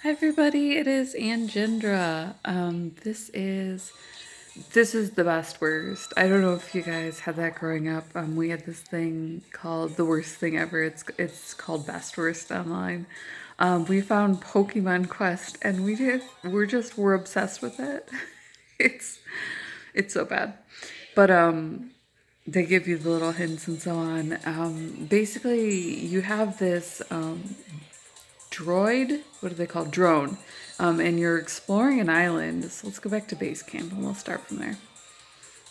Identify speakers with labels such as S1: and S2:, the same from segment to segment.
S1: Hi everybody, it is Angendra. This is the best worst. I don't know if you guys had that growing up. We had this thing called the worst thing ever. It's called best worst online. We found Pokemon Quest and we're obsessed with it. It's it's so bad. But they give you the little hints and so on. Basically you have this droid, what do they call drone, and you're exploring an island. So let's go back to base camp and we'll start from there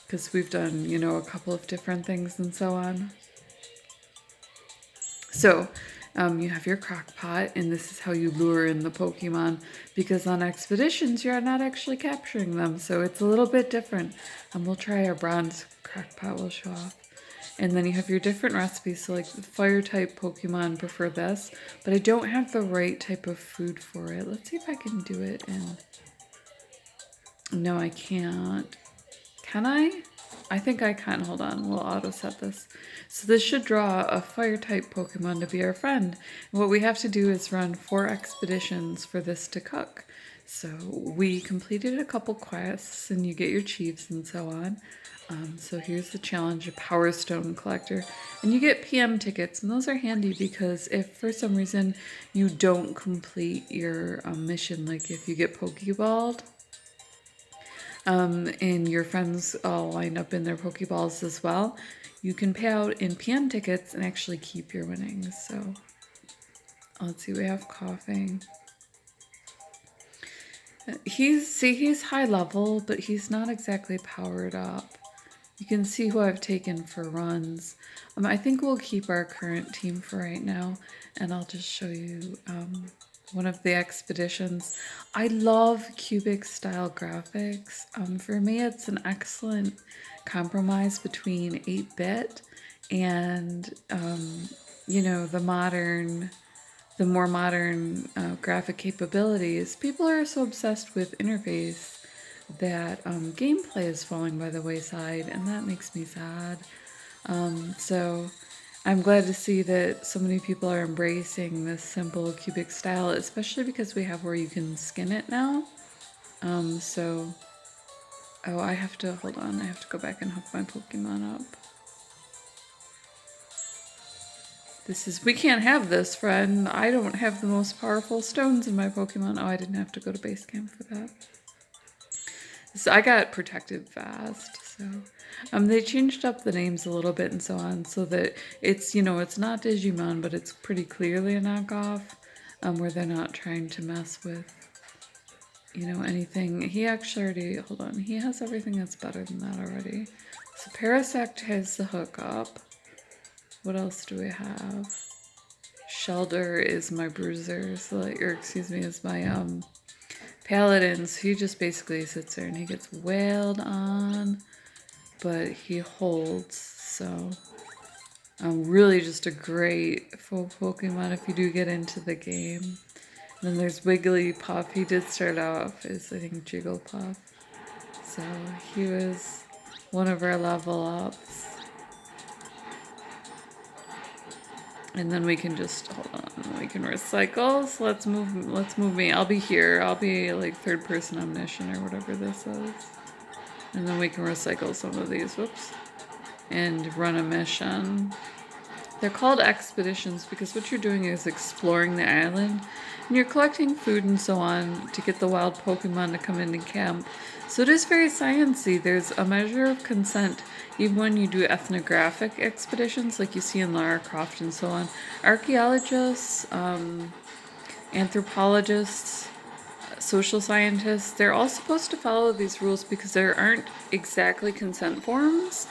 S1: because we've done a couple of different things and so on. So you have your crock pot, and this is how you lure in the Pokemon, because on expeditions you're not actually capturing them, so it's a little bit different. We'll try our bronze crock pot, we'll show off. And then you have your different recipes. So like the fire type Pokemon prefer this, but I don't have the right type of food for it. Let's see if I can do it in... No, I can't. Can I? I think I can. Hold on, we'll auto set this. So this should draw a fire type Pokemon to be our friend. And what we have to do is run 4 expeditions for this to cook. So we completed a couple quests and you get your chiefs and so on. So here's the challenge, a Power Stone collector. And you get PM tickets, and those are handy because if for some reason you don't complete your mission, like if you get Pokeballed, and your friends all line up in their Pokeballs as well, you can pay out in PM tickets and actually keep your winnings. So let's see, we have coughing. He's high level, but he's not exactly powered up. You can see who I've taken for runs. I think we'll keep our current team for right now, and I'll just show you one of the expeditions. I love cubic style graphics. For me, it's an excellent compromise between 8-bit and the more modern graphic capabilities. People are so obsessed with interface that gameplay is falling by the wayside, and that makes me sad. So I'm glad to see that so many people are embracing this simple cubic style, especially because we have where you can skin it now. Oh, I have to, hold on, I have to go back and hook my Pokemon up. We can't have this, friend. I don't have the most powerful stones in my Pokemon. Oh, I didn't have to go to base camp for that. So I got protected fast, so they changed up the names a little bit and so on, so that it's it's not Digimon, but it's pretty clearly a knockoff, where they're not trying to mess with anything. He actually already, hold on, he has everything that's better than that already. So Parasect has the hookup. What else do we have? Shelder is my bruiser, so is my Paladin. So he just basically sits there and he gets wailed on, but he holds. So really just a great full Pokemon if you do get into the game. And then there's Wigglypuff. He did start off as, I think, Jigglypuff. So he was one of our level ups. And then we can just, hold on, we can recycle. So let's move me. I'll be here. I'll be like third person omniscient or whatever this is. And then we can recycle some of these, whoops, and run a mission. They're called expeditions because what you're doing is exploring the island, and you're collecting food and so on to get the wild Pokemon to come into camp. So it is very sciencey. There's a measure of consent even when you do ethnographic expeditions like you see in Lara Croft and so on. Archaeologists, anthropologists, social scientists, they're all supposed to follow these rules because there aren't exactly consent forms.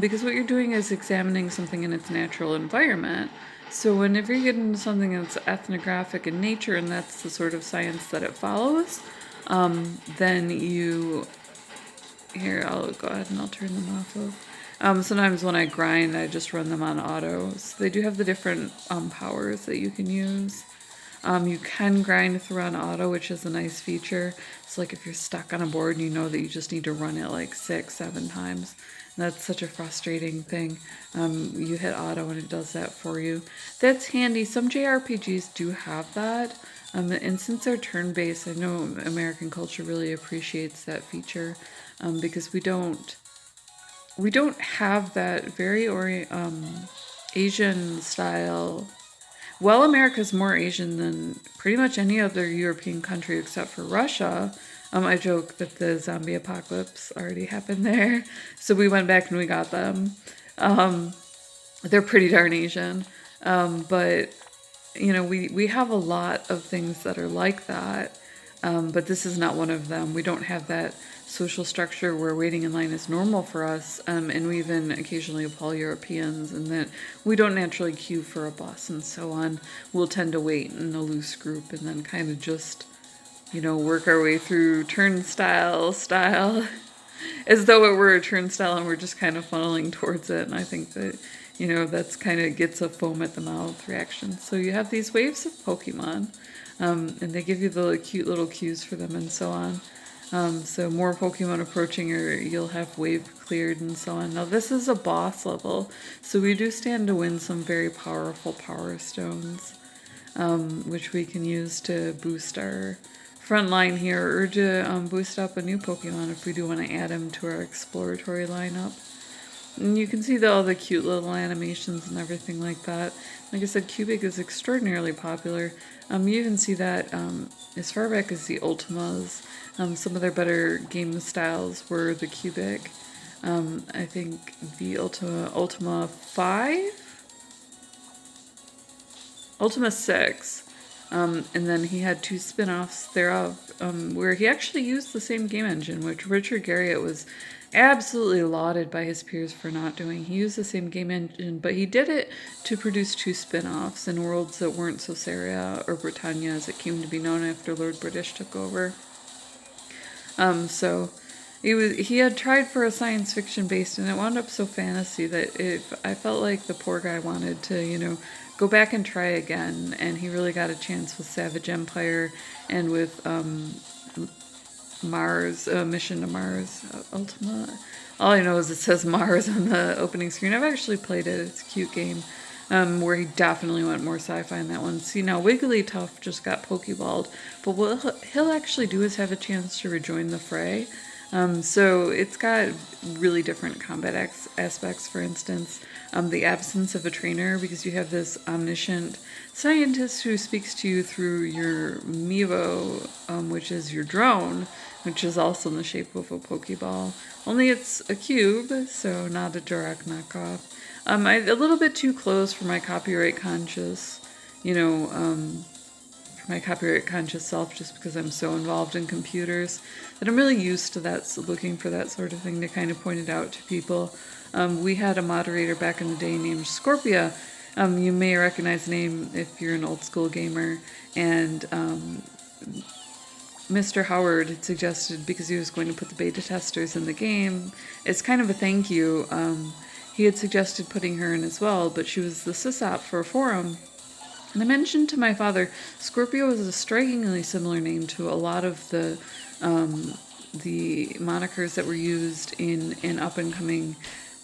S1: Because what you're doing is examining something in its natural environment. So whenever you get into something that's ethnographic in nature, and that's the sort of science that it follows, then here, I'll go ahead and I'll turn them off of. Sometimes when I grind, I just run them on auto. So they do have the different powers that you can use. You can grind through on auto, which is a nice feature. So like if you're stuck on a board and you know that you just need to run it like 6, 7 times, and that's such a frustrating thing. You hit auto and it does that for you. That's handy. Some JRPGs do have that. And since they're turn-based, I know American culture really appreciates that feature, because we don't have that very Asian style. Well, America's more Asian than pretty much any other European country except for Russia. I joke that the zombie apocalypse already happened there, so we went back and we got them. Um, they're pretty darn Asian, but we have a lot of things that are like that, but this is not one of them. We don't have that social structure where waiting in line is normal for us, and we even occasionally appall Europeans in that we don't naturally queue for a bus and so on. We'll tend to wait in a loose group and then kind of just, work our way through turnstile style as though it were a turnstile and we're just kind of funneling towards it. And I think that, that's kind of gets a foam at the mouth reaction. So you have these waves of Pokemon, and they give you the cute little cues for them and so on. So more Pokemon approaching, or you'll have wave cleared and so on. Now this is a boss level, so we do stand to win some very powerful power stones, which we can use to boost our front line here, or to boost up a new Pokemon if we do want to add him to our exploratory lineup. And you can see all the cute little animations and everything like that. Like I said, Cubic is extraordinarily popular. You even see that as far back as the Ultimas. Some of their better game styles were the Cubic. I think the Ultima 5? Ultima 6. And then he had 2 spin-offs thereof, where he actually used the same game engine, which Richard Garriott was absolutely lauded by his peers for not doing. He used the same game engine, but he did it to produce 2 spin-offs in worlds that weren't Sosaria or Britannia, as it came to be known after Lord British took over. So he had tried for a science fiction based, and it wound up so fantasy that I felt like the poor guy wanted to, go back and try again, and he really got a chance with Savage Empire and with Mars, Mission to Mars, Ultima. All I know is it says Mars on the opening screen. I've actually played it. It's a cute game, where he definitely went more sci-fi in that one. See, now Wigglytuff just got Pokeballed, but what he'll actually do is have a chance to rejoin the fray. So it's got really different combat aspects. For instance, the absence of a trainer, because you have this omniscient scientist who speaks to you through your Mevo, which is your drone, which is also in the shape of a Pokeball. Only it's a cube, so not a direct knockoff. A little bit too close for my copyright conscious, self, just because I'm so involved in computers that I'm really used to that, so looking for that sort of thing to kind of point it out to people. We had a moderator back in the day named Scorpia. You may recognize the name if you're an old school gamer, and Mr. Howard had suggested, because he was going to put the beta testers in the game, as kind of a thank you, he had suggested putting her in as well, but she was the sysop for a forum. And I mentioned to my father, Scorpio is a strikingly similar name to a lot of the monikers that were used in an up-and-coming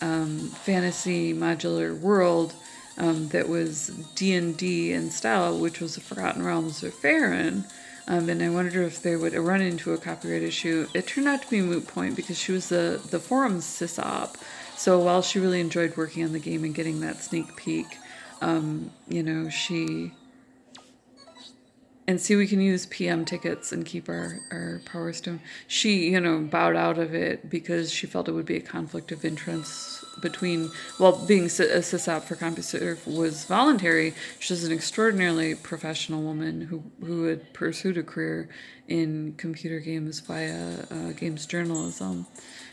S1: fantasy modular world that was D&D in style, which was the Forgotten Realms of Faerun. And I wondered if they would run into a copyright issue. It turned out to be a moot point because she was the forum's sysop. So while she really enjoyed working on the game and getting that sneak peek, we can use PM tickets and keep our Power Stone. She, bowed out of it because she felt it would be a conflict of interest between, being a sysop for CompuServe was voluntary. She was an extraordinarily professional woman who had pursued a career in computer games via games journalism.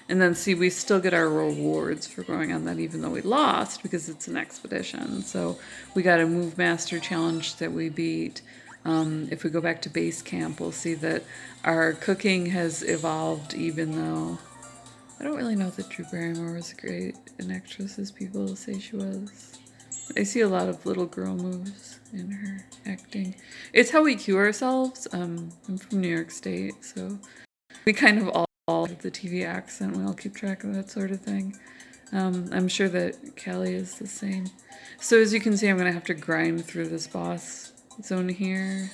S1: And then, we still get our rewards for going on that, even though we lost, because it's an expedition. So we got a Move Master challenge that we beat. If we go back to base camp, we'll see that our cooking has evolved, even though I don't really know that Drew Barrymore was as great an actress as people say she was. I see a lot of little girl moves in her acting. It's how we cue ourselves. I'm from New York State, so we kind of all have the TV accent. We all keep track of that sort of thing. I'm sure that Callie is the same. So as you can see, I'm going to have to grind through this boss zone here.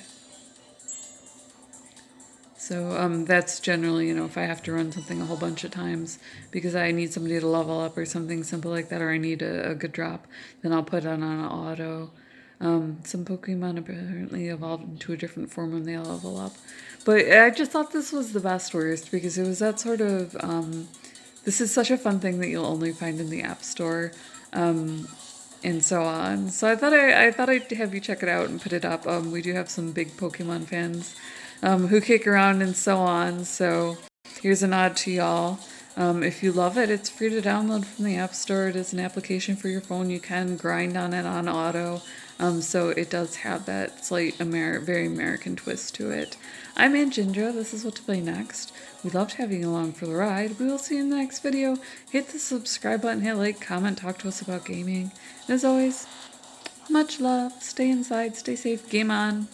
S1: So that's generally, if I have to run something a whole bunch of times because I need somebody to level up or something simple like that, or I need a good drop, then I'll put it on auto. Some Pokemon apparently evolved into a different form when they level up. But I just thought this was the best worst because it was that sort of, this is such a fun thing that you'll only find in the App Store. And so on. So I thought I'd have you check it out and put it up. We do have some big Pokemon fans who kick around and so on. So here's a nod to y'all. If you love it, it's free to download from the App Store. It is an application for your phone. You can grind on it on auto. So it does have that slight very American twist to it. I'm Aunt Ginger. This is what to play next. We loved having you along for the ride. We will see you in the next video. Hit the subscribe button, hit like, comment, talk to us about gaming. And as always, much love. Stay inside, stay safe, game on.